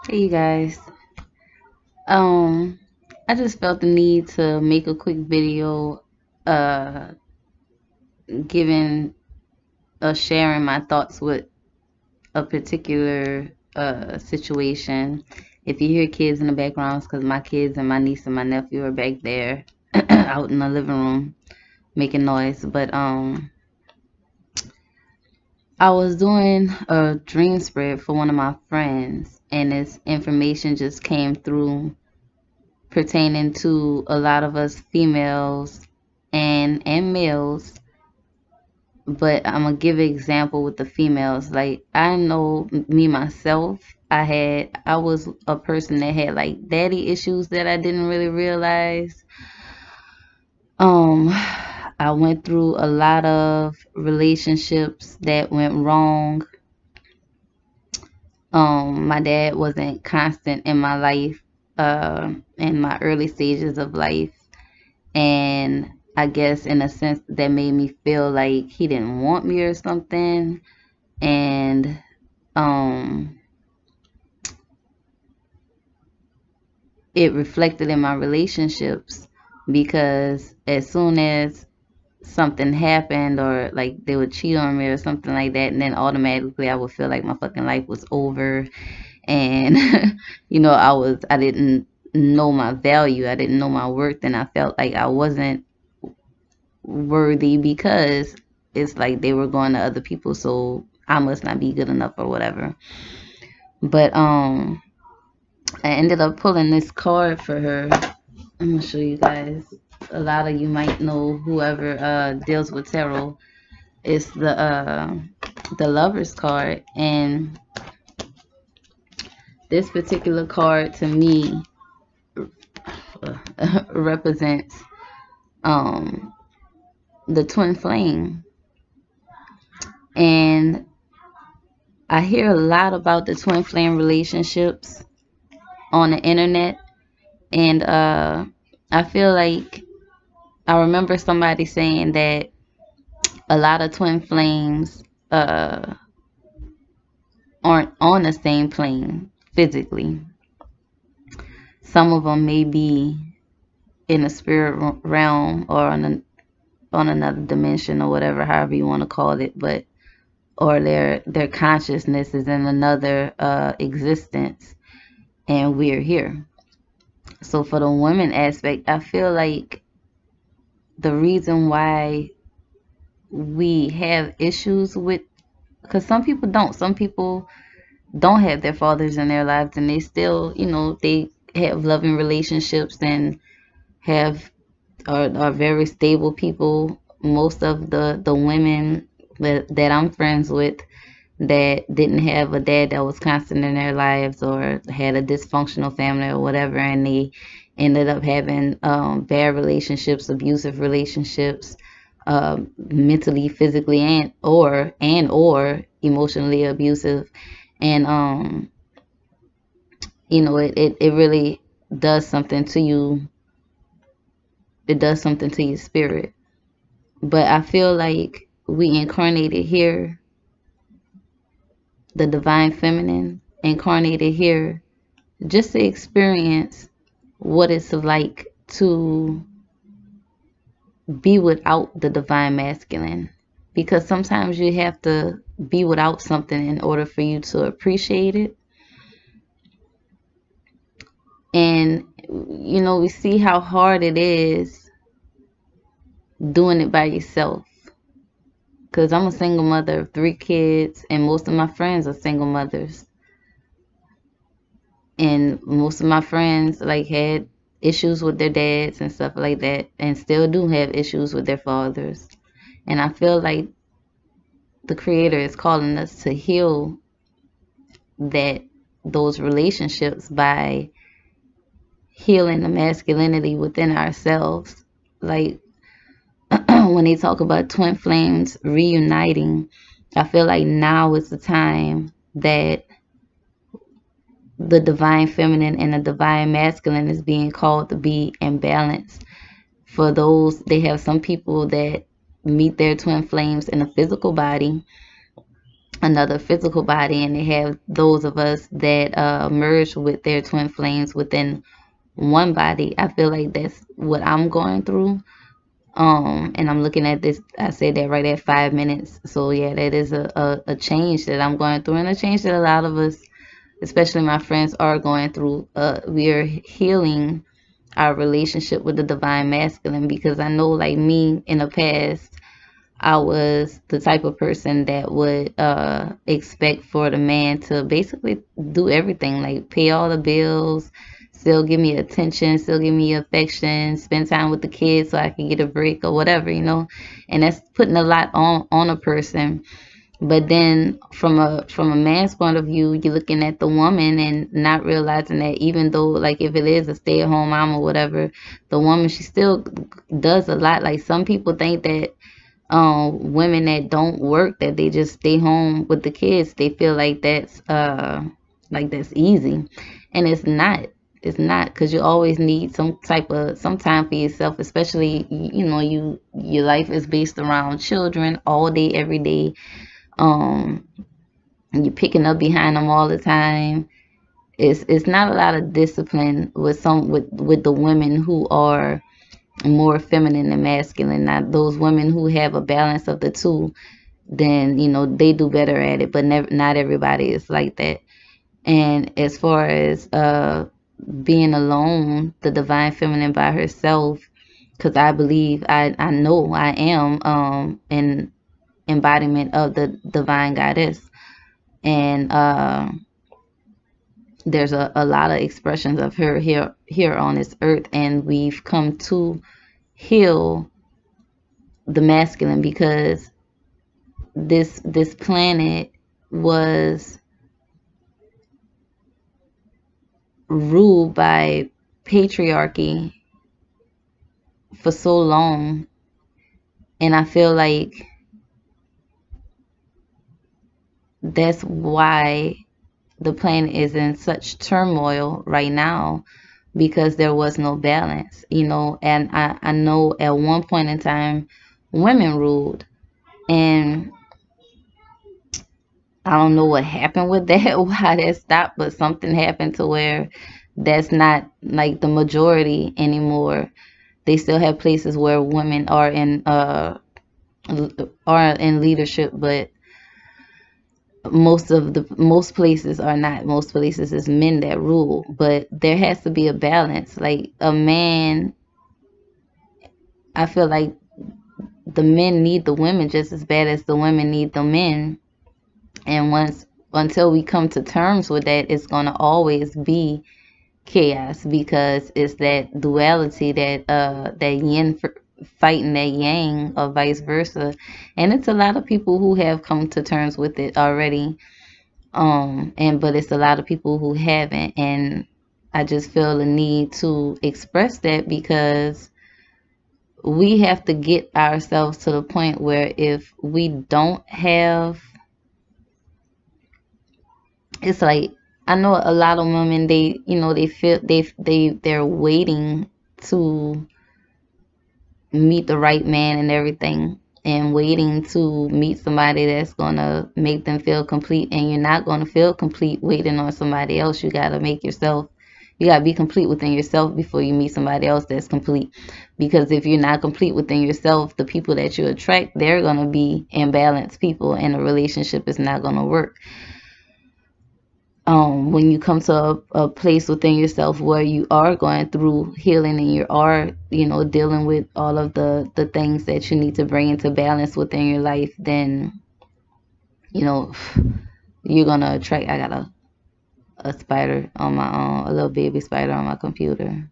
Hey you guys. Um I just felt the need to make a quick video uh giving sharing my thoughts with a particular situation. If you hear kids in the background, it's because my kids and my niece and my nephew are back there out in the living room making noise. But I was doing a dream spread for one of my friends, and this information just came through pertaining to a lot of us females and males, but I'm gonna give an example with the females. Like I know me myself, I was a person that had like daddy issues that I didn't really realize. Um I went through a lot of relationships that went wrong. My dad wasn't constant in my life, in my early stages of life. And I guess in a sense that made me feel like he didn't want me or something. And um, it reflected in my relationships because as soon as something happened or like they would cheat on me or something like that, and then automatically I would feel like my fucking life was over. And I didn't know my value, I didn't know my worth, and I felt like I wasn't worthy because it's like they were going to other people, so I must not be good enough or whatever. But I ended up pulling this card for her. I'm gonna show you guys. A lot of you might know whoever deals with tarot. It's the Lover's card, and this particular card to me represents um the twin flame. And I hear a lot about the twin flame relationships on the internet, and I feel like I remember somebody saying that a lot of twin flames uh aren't on the same plane physically. Some of them may be in the spirit realm or on another dimension or whatever, however you want to call it, but or their consciousness is in another existence, and we're here. So for the women aspect, I feel like the reason why we have issues with, because some people don't have their fathers in their lives, and they still, they have loving relationships and have are very stable people. Most of the women that I'm friends with that didn't have a dad that was constant in their lives or had a dysfunctional family or whatever, and they ended up having bad relationships, abusive relationships, mentally, physically, and or emotionally abusive. And it really does something to you. It does something to your spirit. But I feel like we incarnated here, the divine feminine incarnated here, just to experience what it's like to be without the divine masculine. Because sometimes you have to be without something in order for you to appreciate it. And, we see how hard it is doing it by yourself. Because I'm a single mother of 3 kids, and most of my friends are single mothers. And most of my friends like had issues with their dads and stuff like that, and still do have issues with their fathers. And I feel like the creator is calling us to heal that those relationships by healing the masculinity within ourselves. Like when they talk about twin flames reuniting, I feel like now is the time that the divine feminine and the divine masculine is being called to be in balance. For those, they have some people that meet their twin flames in a physical body, another physical body, and they have those of us that merge with their twin flames within one body. I feel like that's what I'm going through. And I'm looking at this, I said that right at 5 minutes. So yeah, that is a change that I'm going through, and a change that a lot of us, especially my friends, are going through. We are healing our relationship with the divine masculine, because I know, like me in the past, I was the type of person that would expect for the man to basically do everything, like pay all the bills, still give me attention, still give me affection, spend time with the kids so I can get a break or whatever, And that's putting a lot on a person. But then from a man's point of view, you're looking at the woman and not realizing that, even though, like, if it is a stay-at-home mom or whatever, the woman, she still does a lot. Like, some people think that women that don't work, that they just stay home with the kids, they feel like that's easy, and it's not, because you always need some time for yourself, especially, your life is based around children all day every day. um you're picking up behind them all the time. It's not a lot of discipline with the women who are more feminine and masculine. Not those women who have a balance of the two, then they do better at it. But not everybody is like that. And as far as being alone, the divine feminine by herself, because I believe, I know I am an embodiment of the divine goddess. And there's a lot of expressions of her here on this earth, and we've come to heal the masculine, because this planet was ruled by patriarchy for so long, and I feel like that's why the planet is in such turmoil right now, because there was no balance, and I know at one point in time women ruled, and I don't know what happened with that, why that stopped, but something happened to where that's not like the majority anymore. They still have places where women are in leadership, but most places are not. Most places is men that rule, but there has to be a balance. Like, a man, I feel like the men need the women just as bad as the women need the men. And until we come to terms with that, it's going to always be chaos, because it's that duality, that yin fighting that yang, or vice versa. And it's a lot of people who have come to terms with it already, but it's a lot of people who haven't. And I just feel the need to express that, because we have to get ourselves to the point where, if we don't have, it's like, I know a lot of women, they feel they're waiting to meet the right man and everything, and waiting to meet somebody that's gonna make them feel complete. And you're not gonna feel complete waiting on somebody else. You gotta be complete within yourself before you meet somebody else that's complete. Because if you're not complete within yourself, the people that you attract, they're gonna be imbalanced people, and the relationship is not gonna work. When you come to a place within yourself where you are going through healing, and you are, dealing with all of the things that you need to bring into balance within your life, then, you know, you're gonna attract. I got a spider on my a little baby spider on my computer.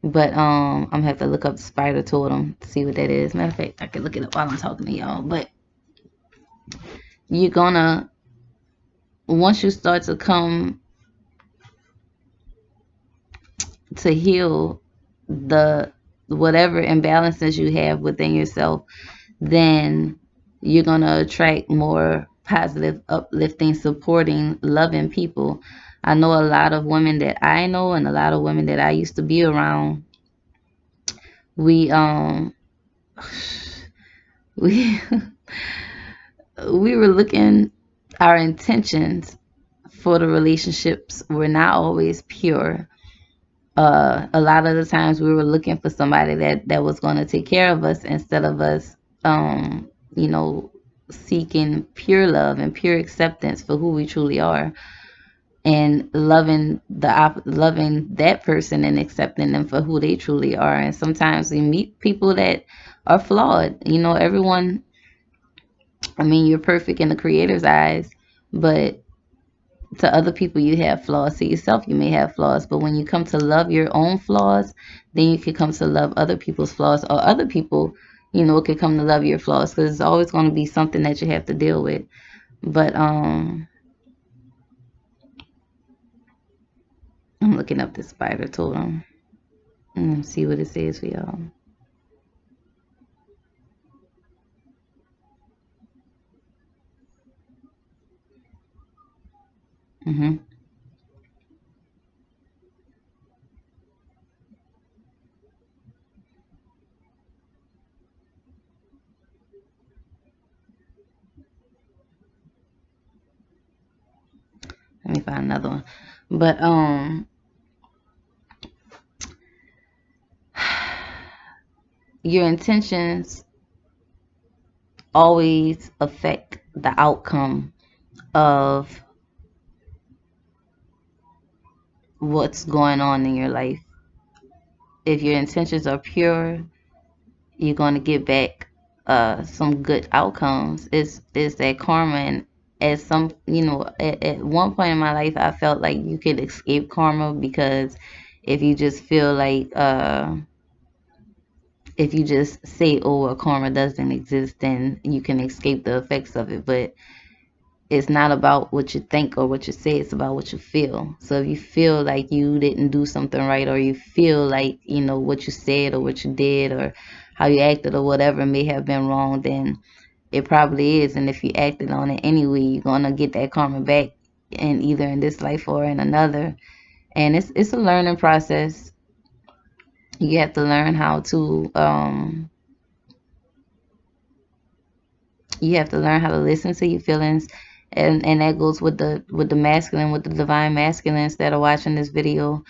But I'm gonna have to look up spider totem to see what that is. Matter of fact, I can look it up while I'm talking to y'all. But you're gonna, once you start to come to heal the whatever imbalances you have within yourself, then you're going to attract more positive, uplifting, supporting, loving people. I know a lot of women that I know, and a lot of women that I used to be around. We we we were looking, our intentions for the relationships were not always pure. A lot of the times we were looking for somebody that was going to take care of us instead of us, you know, seeking pure love and pure acceptance for who we truly are, and loving that person and accepting them for who they truly are. And sometimes we meet people that are flawed. You know, everyone, I mean, you're perfect in the creator's eyes, but to other people you have flaws. To yourself you may have flaws, but when you come to love your own flaws, then you can come to love other people's flaws, or other people, you know, can come to love your flaws, because it's always going to be something that you have to deal with. But I'm looking up the spider totem and see what it says for y'all. hmm Let me find another one. But your intentions always affect the outcome of what's going on in your life. If your intentions are pure, you're going to get back some good outcomes. It's that karma. And at some, you know, at one point in my life, I felt like you could escape karma, because if you just feel like if you just say, oh, well, karma doesn't exist, then you can escape the effects of it. But it's not about what you think or what you say, it's about what you feel. So if you feel like you didn't do something right, or you feel like, you know, what you said or what you did or how you acted or whatever may have been wrong, then it probably is. And if you acted on it anyway, you're gonna get that karma back, in either in this life or in another. And it's a learning process. You have to learn how to you have to learn how to listen to your feelings, and that goes with the masculine, with the divine masculines that are watching this video.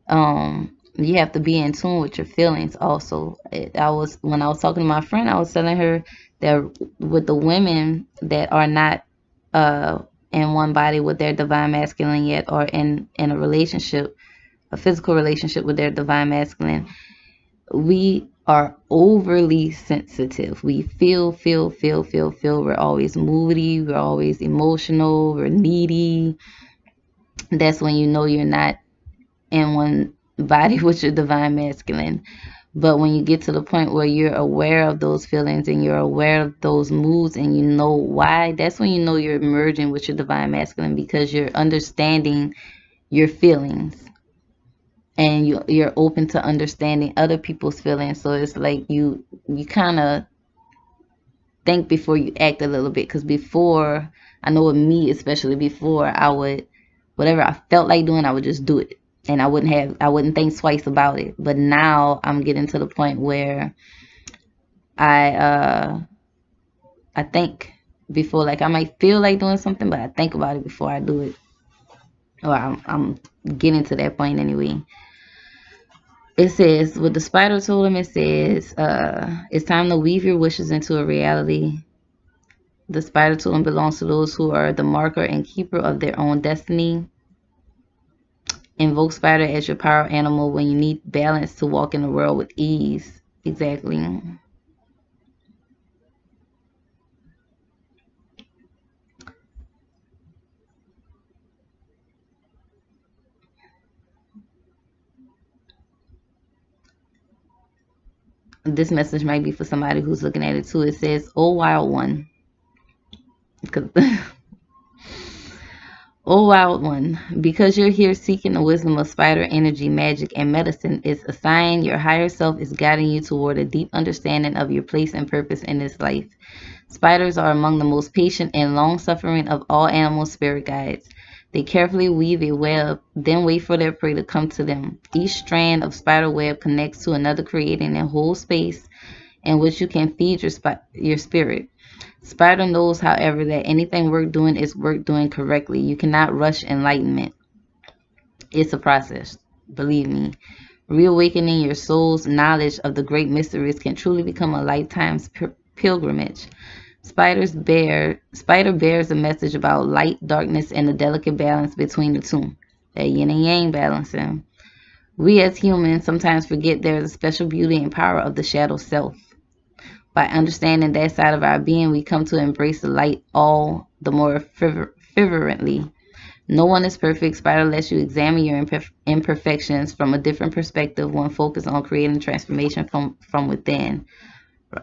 You have to be in tune with your feelings also. I was, when I was talking to my friend, I was telling her that with the women that are not uh in one body with their divine masculine yet, or in a relationship, a physical relationship with their divine masculine, we are overly sensitive. We feel. We're always moody. We're always emotional. We're needy. That's when you know you're not in one body with your divine masculine. But when you get to the point where you're aware of those feelings and you're aware of those moods and you know why, that's when you know you're merging with your divine masculine, because you're understanding your feelings, and you're open to understanding other people's feelings. So it's like you kind of think before you act a little bit, because before, I know with me especially, before I would, whatever I felt like doing, I would just do it, and I wouldn't think twice about it. But now I'm getting to the point where I I think before, like I might feel like doing something, but I think about it before I do it, or I'm getting to that point anyway. It says, with the spider totem, it says, it's time to weave your wishes into a reality. The spider totem belongs to those who are the marker and keeper of their own destiny. Invoke spider as your power animal when you need balance to walk in the world with ease. Exactly. This message might be for somebody who's looking at it too. It says, oh, wild one. Oh, wild one, because you're here seeking the wisdom of spider energy, magic, and medicine, it's a sign your higher self is guiding you toward a deep understanding of your place and purpose in this life. Spiders are among the most patient and long-suffering of all animal spirit guides. They carefully weave a web, then wait for their prey to come to them. Each strand of spider web connects to another, creating a whole space in which you can feed your spirit. Spider knows, however, that anything worth doing is worth doing correctly. You cannot rush enlightenment. It's a process. Believe me. Reawakening your soul's knowledge of the great mysteries can truly become a lifetime's pilgrimage. Spider bears a message about light, darkness, and the delicate balance between the two. That yin and yang balancing. We as humans sometimes forget there is a special beauty and power of the shadow self. By understanding that side of our being, we come to embrace the light all the more fervently. No one is perfect. Spider lets you examine your imperfections from a different perspective, one focused on creating transformation from within.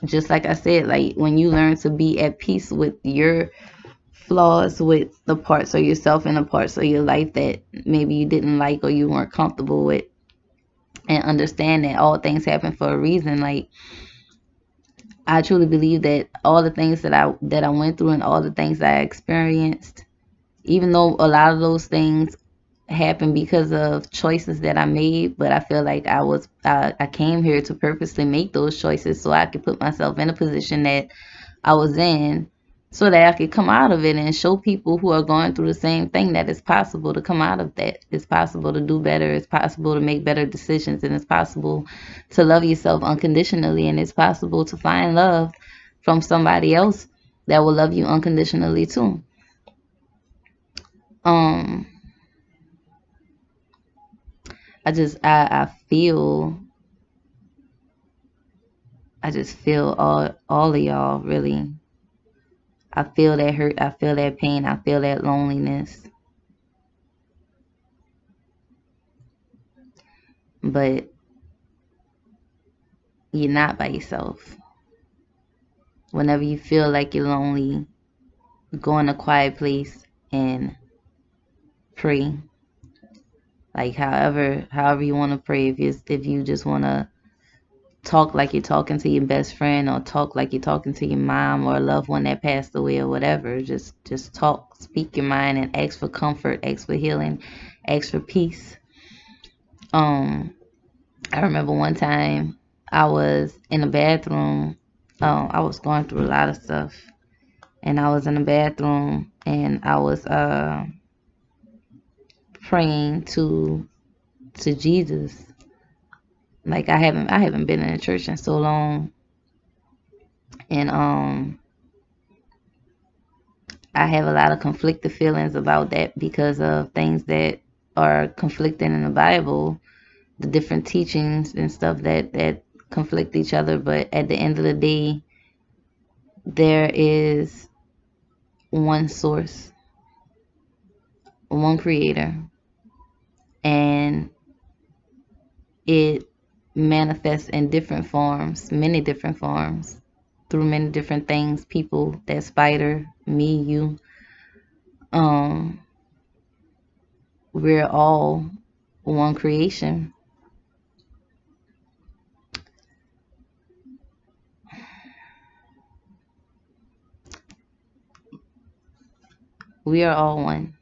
Just like I said, like when you learn to be at peace with your flaws, with the parts of yourself and the parts of your life that maybe you didn't like or you weren't comfortable with, and understand that all things happen for a reason. Like, I truly believe that all the things that I went through and all the things that I experienced, even though a lot of those things happened because of choices that I made, but I feel like I came here to purposely make those choices so I could put myself in a position that I was in, so that I could come out of it and show people who are going through the same thing that it's possible to come out of that. It's possible to do better. It's possible to make better decisions, and it's possible to love yourself unconditionally, and it's possible to find love from somebody else that will love you unconditionally too. Um, I just feel all of y'all really. I feel that hurt, I feel that pain, I feel that loneliness. But you're not by yourself. Whenever you feel like you're lonely, go in a quiet place and pray. Like however you want to pray. If you just want to talk like you're talking to your best friend, or talk like you're talking to your mom or a loved one that passed away, or whatever, just talk, speak your mind, and ask for comfort, ask for healing, ask for peace. I remember one time I was in the bathroom. I was going through a lot of stuff, and I was in the bathroom, and I was praying to Jesus. Like, I haven't been in a church in so long, and I have a lot of conflicted feelings about that because of things that are conflicting in the Bible, the different teachings and stuff that conflict each other. But at the end of the day, there is one source, one creator, and it manifests in different forms, many different forms, through many different things. People, that spider, me, you, um, we're all one creation. We are all one.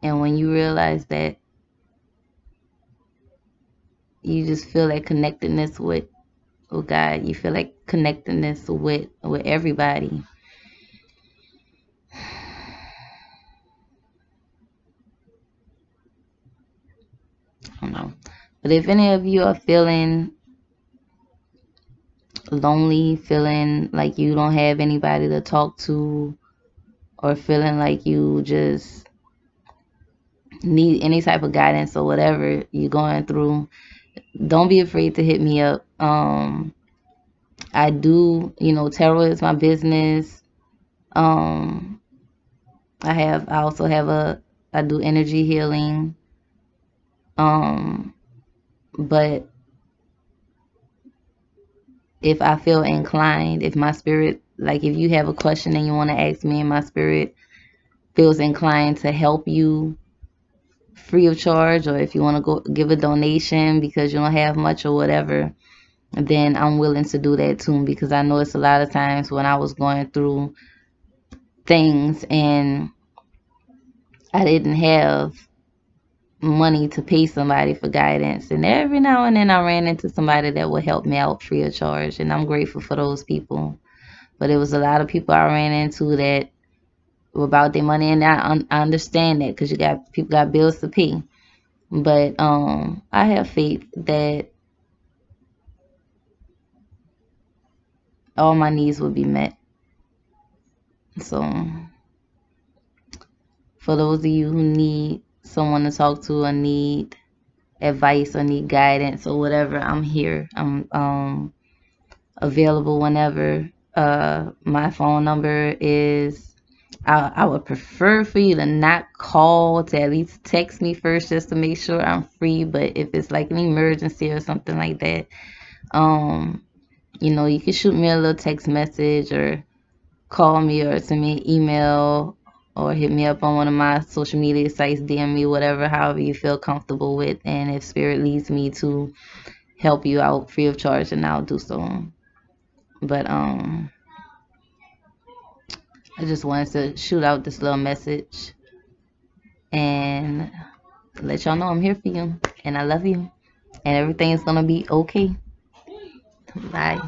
And when you realize that, you just feel that connectedness with God. You feel like connectedness with everybody. I don't know. But if any of you are feeling lonely, feeling like you don't have anybody to talk to, or feeling like you just need any type of guidance or whatever you're going through, don't be afraid to hit me up. I do, tarot is my business. Um, I also have I do energy healing. Um, but if I feel inclined, if my spirit, like if you have a question and you want to ask me and my spirit feels inclined to help you free of charge, or if you want to go give a donation because you don't have much or whatever, then I'm willing to do that too, because I know it's a lot of times when I was going through things and I didn't have money to pay somebody for guidance. And every now and then I ran into somebody that would help me out free of charge. And I'm grateful for those people. But it was a lot of people I ran into that were about their money. And I understand that because people got bills to pay. But I have faith that all my needs will be met. So for those of you who need someone to talk to or need advice or need guidance or whatever, I'm here. I'm available whenever. My phone number is, I would prefer for you to not call, to at least text me first just to make sure I'm free. But if it's like an emergency or something like that, you can shoot me a little text message or call me or send me an email or hit me up on one of my social media sites, DM me, whatever, however you feel comfortable with. And if spirit leads me to help you out free of charge, then I'll do so. But I just wanted to shoot out this little message and let y'all know I'm here for you and I love you and everything's gonna be okay. Bye.